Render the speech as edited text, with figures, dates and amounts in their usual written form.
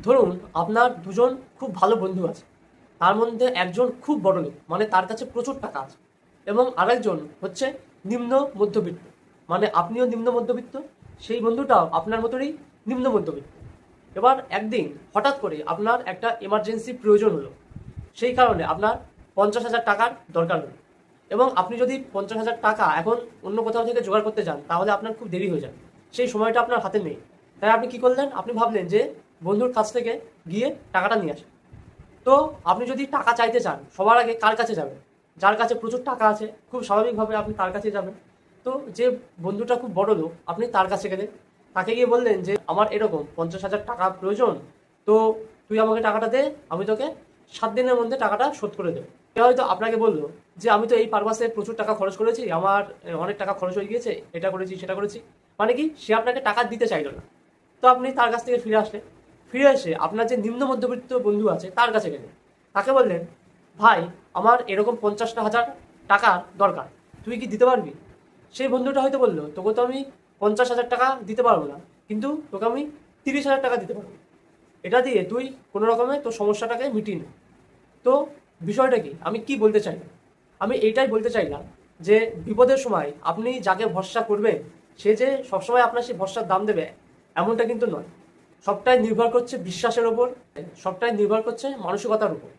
ধরুন আপনার দুজন খুব ভালো বন্ধু আছে, তার মধ্যে একজন খুব বড়লোক, মানে তার কাছে প্রচুর টাকা আছে, এবং আরেকজন হচ্ছে নিম্ন মধ্যবিত্ত, মানে আপনিও নিম্ন মধ্যবিত্ত, সেই বন্ধুটাও আপনার মতোই নিম্ন মধ্যবিত্ত। এবার একদিন হঠাৎ করে আপনার একটা এমার্জেন্সি প্রয়োজন হলো, সেই কারণে আপনার 50,000 টাকার দরকার হলো, এবং আপনি যদি 50,000 টাকা এখন অন্য কোথাও থেকে জোগাড় করতে চান তাহলে আপনার খুব দেরি হয়ে যাবে, সেই সময়টা আপনার হাতে নেই। তাই আপনি কি করলেন, আপনি ভাবলেন যে বন্ধুর কাছ থেকে গিয়ে টাকাটা নিয়ে আসেন। তো আপনি যদি টাকা চাইতে চান সবার আগে কার কাছে যাবেন? যার কাছে প্রচুর টাকা আছে, খুব স্বাভাবিকভাবে আপনি তার কাছে যাবেন। তো যে বন্ধুটা খুব বড় লোক, আপনি তার কাছে গেলেন, তাকে গিয়ে বললেন যে আমার এরকম 50,000 টাকা প্রয়োজন, তো তুই আমাকে টাকাটা দে, আমি তোকে 7 দিনের মধ্যে টাকাটা শোধ করে দেবো। সে হয়তো আপনাকে বললো যে আমি তো এই পারপাসে প্রচুর টাকা খরচ করেছি, আমার অনেক টাকা খরচ হয়ে গিয়েছে, এটা করেছি সেটা করেছি, মানে কি সে আপনাকে টাকা দিতে চাইলো না। তো আপনি তার কাছ থেকে ফিরে আসলেন, ফিরে এসে আপনার যে নিম্ন মধ্যবিত্ত বন্ধু আছে তার কাছে গেলেন, তাকে বললেন ভাই আমার এরকম 50,000 টাকা দরকার, তুই কি দিতে পারবি? সেই বন্ধুটা হয়তো বললো তোকে তো আমি 50,000 টাকা দিতে পারবো না, কিন্তু তোকে আমি 30,000 টাকা দিতে পারবো, এটা দিয়ে তুই কোনো রকমে তোর সমস্যাটাকে মিটিয়ে নে। তো বিষয়টা কি, আমি কি বলতে চাইলাম, আমি এইটাই বলতে চাইলাম যে বিপদের সময় আপনি যাকে ভরসা করবেন সে যে সবসময় আপনার সেই ভরসার দাম দেবে এমনটা কিন্তু নয়। সবটাই নির্ভর করছে বিশ্বাসের ওপর, সবটাই নির্ভর করছে মানসিকতার উপর।